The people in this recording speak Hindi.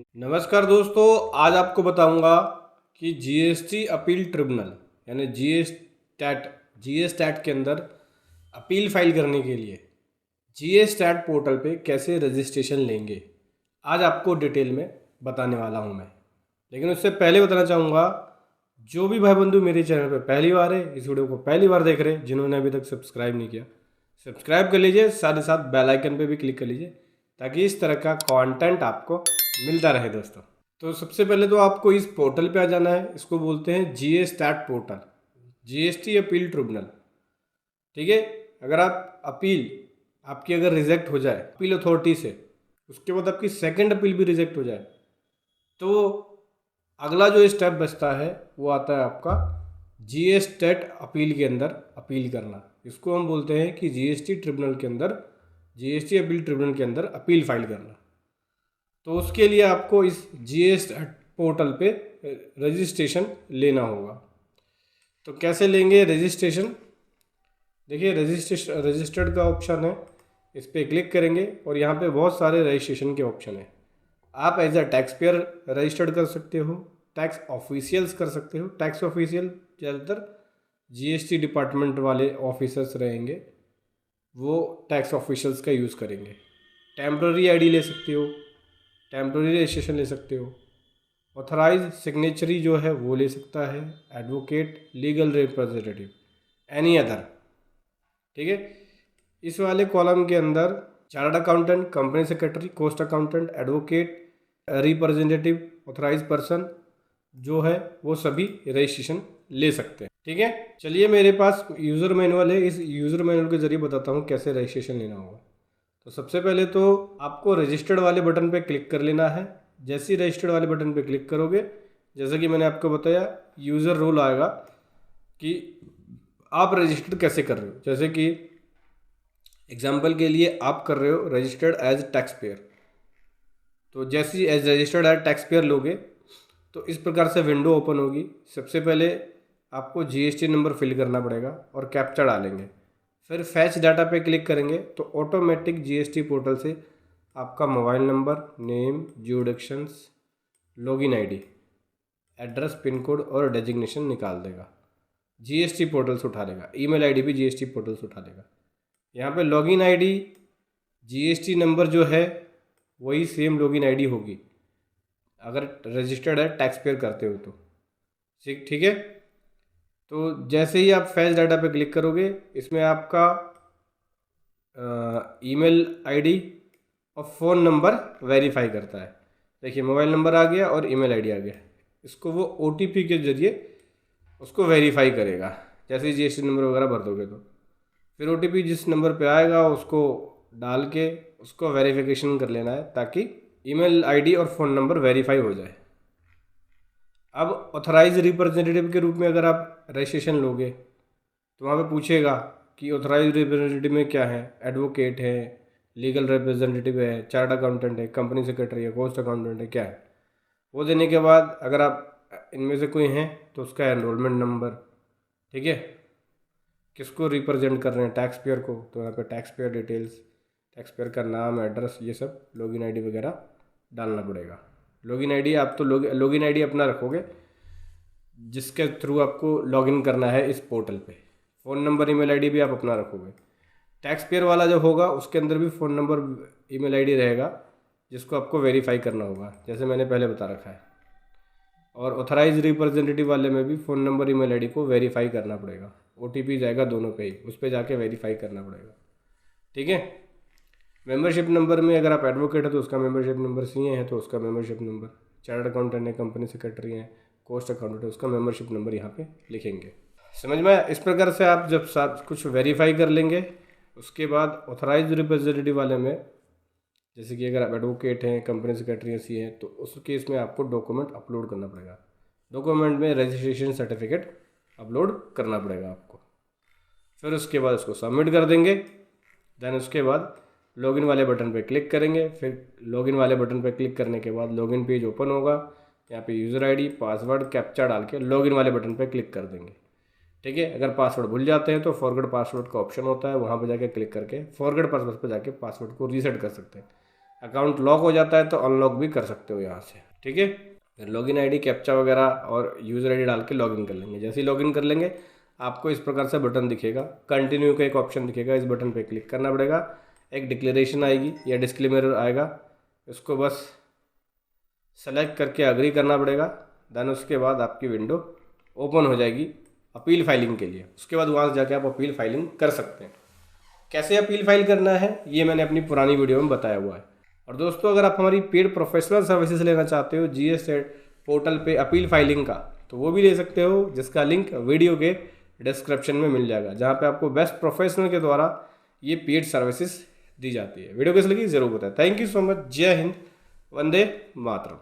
नमस्कार दोस्तों, आज आपको बताऊंगा कि जीएसटी अपील ट्रिब्यूनल यानी जीएसटैट के अंदर अपील फाइल करने के लिए जीएसटैट पोर्टल पे कैसे रजिस्ट्रेशन लेंगे। आज आपको डिटेल में बताने वाला हूं मैं। लेकिन उससे पहले बताना चाहूँगा, जो भी भाई बंधु मेरे चैनल पे पहली बार है, इस वीडियो को पहली बार देख रहे हैं, जिन्होंने अभी तक सब्सक्राइब नहीं किया, सब्सक्राइब कर लीजिए। साथ ही साथ बेल आइकन पे भी क्लिक कर लीजिए ताकि इस तरह का कंटेंट आपको मिलता रहे दोस्तों। तो सबसे पहले तो आपको इस पोर्टल पे आ जाना है। इसको बोलते हैं जीएसटैट पोर्टल, जीएसटी अपील ट्रिब्यूनल। ठीक है। अगर आप अपील आपकी अगर रिजेक्ट हो जाए अपील अथॉरिटी से, उसके बाद आपकी सेकंड अपील भी रिजेक्ट हो जाए, तो अगला जो स्टेप बचता है वो आता है आपका जीएसटैट अपील के अंदर अपील करना। इसको हम बोलते हैं कि जीएसटी ट्रिब्यूनल के अंदर, जीएसटी अपील ट्रिब्यूनल के अंदर अपील फाइल करना। तो उसके लिए आपको इस जीएसटी पोर्टल पे रजिस्ट्रेशन लेना होगा। तो कैसे लेंगे रजिस्ट्रेशन? देखिए, रजिस्टर्ड का ऑप्शन है, इस पर क्लिक करेंगे और यहाँ पे बहुत सारे रजिस्ट्रेशन के ऑप्शन हैं। आप as a tax payer registered कर सकते हो, टैक्स ऑफिशियल्स कर सकते हो। टैक्स ऑफिशियल ज़्यादातर जीएसटी डिपार्टमेंट वाले ऑफिसर्स रहेंगे, वो टैक्स ऑफिशियल्स का यूज़ करेंगे। टेम्प्ररी आईडी ले सकते हो, टेम्प्ररी रजिस्ट्रेशन ले सकते हो। ऑथराइज सिग्नेचरी जो है वो ले सकता है, advocate, legal representative, any other. ठीक है। इस वाले कॉलम के अंदर chartered accountant, company secretary, cost accountant, advocate, representative, authorise person जो है वो सभी रजिस्ट्रेशन ले सकते हैं। ठीक है। चलिए, मेरे पास यूज़र मैनुअल है, इस यूज़र मैनुअल के जरिए बताता हूँ कैसे रजिस्ट्रेशन लेना होगा। तो सबसे पहले तो आपको रजिस्टर्ड वाले बटन पे क्लिक कर लेना है। जैसे ही रजिस्टर्ड वाले बटन पे क्लिक करोगे, जैसा कि मैंने आपको बताया, यूज़र रोल आएगा कि आप रजिस्टर्ड कैसे कर रहे हो। जैसे कि एग्जांपल के लिए आप कर रहे हो रजिस्टर्ड एज टैक्स पेयर, तो जैसे ही as registered as tax payer लोगे तो इस प्रकार से विंडो ओपन होगी। सबसे पहले आपको जीएसटी नंबर फिल करना पड़ेगा और कैप्चा डालेंगे। फिर फैच डाटा पे क्लिक करेंगे तो ऑटोमेटिक जीएसटी पोर्टल से आपका mobile number, name, jurisdictions, login ID, address, pin code और डेजिग्नेशन निकाल देगा। जीएसटी पोर्टल से उठा लेगा। ईमेल आईडी भी जीएसटी पोर्टल से उठा लेगा। यहाँ पे लॉगिन आईडी, जीएसटी नंबर जो है वही सेम लॉगिन आईडी होगी अगर रजिस्टर्ड है टैक्स पेयर करते हो तो। ठीक है। तो जैसे ही आप फैच डाटा पे क्लिक करोगे, इसमें आपका ईमेल आईडी और फ़ोन नंबर वेरीफाई करता है। देखिए, मोबाइल नंबर आ गया और ईमेल आईडी आ गया। इसको वो ओटीपी के ज़रिए उसको वेरीफाई करेगा। जैसे ही जीएसटी नंबर वगैरह भर दोगे तो फिर ओटीपी जिस नंबर पे आएगा उसको डाल के उसको वेरिफिकेशन कर लेना है ताकि ईमेल आईडी और फ़ोन नंबर वेरीफाई हो जाए। अब ऑथराइज रिप्रेजेंटेटिव के रूप में अगर आप रजिस्ट्रेशन लोगे तो वहाँ पे पूछेगा कि ऑथराइज रिप्रेजेंटेटिव में क्या है। एडवोकेट है, लीगल रिप्रेजेंटेटिव है, चार्ट अकाउंटेंट है, कंपनी सेक्रेटरी है, कोस्ट अकाउंटेंट है, क्या है। वो देने के बाद अगर आप इनमें से कोई हैं तो उसका एनरोलमेंट नंबर, ठीक है, किसको रिप्रेजेंट कर रहे हैं, टैक्स पेयर को, तो यहाँ पे tax payer details, tax payer का नाम, एड्रेस, ये सब, लॉगिन आईडी वगैरह डालना पड़ेगा। लॉगिन आईडी आप तो लॉगिन आईडी अपना रखोगे जिसके थ्रू आपको लॉगिन करना है इस पोर्टल पे। फ़ोन नंबर, ईमेल आईडी भी आप अपना रखोगे। टैक्स पेयर वाला जो होगा उसके अंदर भी फ़ोन नंबर, ईमेल आईडी रहेगा जिसको आपको वेरीफाई करना होगा, जैसे मैंने पहले बता रखा है। और ऑथराइज रिप्रेजेंटेटिव वाले में भी फ़ोन नंबर, ईमेल आईडी को वेरीफाई करना पड़ेगा। ओटीपी जाएगा दोनों पे ही, उस पर जाके वेरीफाई करना पड़ेगा। ठीक है। मेंबरशिप नंबर में अगर आप एडवोकेट है तो उसका मेंबरशिप नंबर, सीए है तो उसका मेंबरशिप नंबर, चार्टर्ड अकाउंटेंट है, कंपनी सेक्रेटरी है, कोस्ट अकाउंटेंट है, उसका मेंबरशिप नंबर यहाँ पे लिखेंगे। समझ में आया? इस प्रकार से आप जब सब कुछ वेरीफाई कर लेंगे, उसके बाद ऑथराइज रिप्रेजेंटेटिव वाले में, जैसे कि अगर आप एडवोकेट हैं, कंपनी सेक्रेटरी हैं, सी हैं, तो उस केस में आपको डॉक्यूमेंट अपलोड करना पड़ेगा। डॉक्यूमेंट में रजिस्ट्रेशन सर्टिफिकेट अपलोड करना पड़ेगा आपको। फिर उसके बाद उसको सबमिट कर देंगे। देन उसके बाद लॉगिन वाले बटन पे क्लिक करेंगे। फिर लॉगिन वाले बटन पे क्लिक करने के बाद लॉगिन पेज ओपन होगा। यहाँ पे यूज़र आईडी, पासवर्ड, कैप्चा डाल के लॉगिन वाले बटन पे क्लिक कर देंगे। ठीक है। अगर पासवर्ड भूल जाते हैं तो फॉरगेट पासवर्ड का ऑप्शन होता है, वहाँ पे जाके क्लिक करके फॉरगेट पासवर्ड पे जाके पासवर्ड को रीसेट कर सकते हैं। अकाउंट लॉक हो जाता है तो अनलॉक भी कर सकते हो यहाँ से, ठीक है। फिर लॉगिन आईडी, कैप्चा वगैरह और यूज़र आईडी डाल के लॉगिन कर लेंगे। जैसे ही लॉगिन कर लेंगे आपको इस प्रकार से बटन दिखेगा, कंटिन्यू का एक ऑप्शन दिखेगा, इस बटन पे क्लिक करना पड़ेगा। एक डिक्लेरेशन आएगी या डिस्क्लेमर आएगा, इसको बस सेलेक्ट करके अग्री करना पड़ेगा। देन उसके बाद आपकी विंडो ओपन हो जाएगी अपील फाइलिंग के लिए। उसके बाद वहाँ से जाके आप अपील फाइलिंग कर सकते हैं। कैसे अपील फाइल करना है ये मैंने अपनी पुरानी वीडियो में बताया हुआ है। और दोस्तों अगर आप हमारी पेड प्रोफेशनल सर्विसेज लेना चाहते हो GSTAT पोर्टल पे अपील फाइलिंग का, तो वो भी ले सकते हो, जिसका लिंक वीडियो के डिस्क्रिप्शन में मिल जाएगा, जहाँ पे आपको बेस्ट प्रोफेशनल के द्वारा ये पेड सर्विसेज दी जाती है। वीडियो कैसी लगी ज़रूर बताएं। Thank you so much. जय हिंद, वंदे मातरम।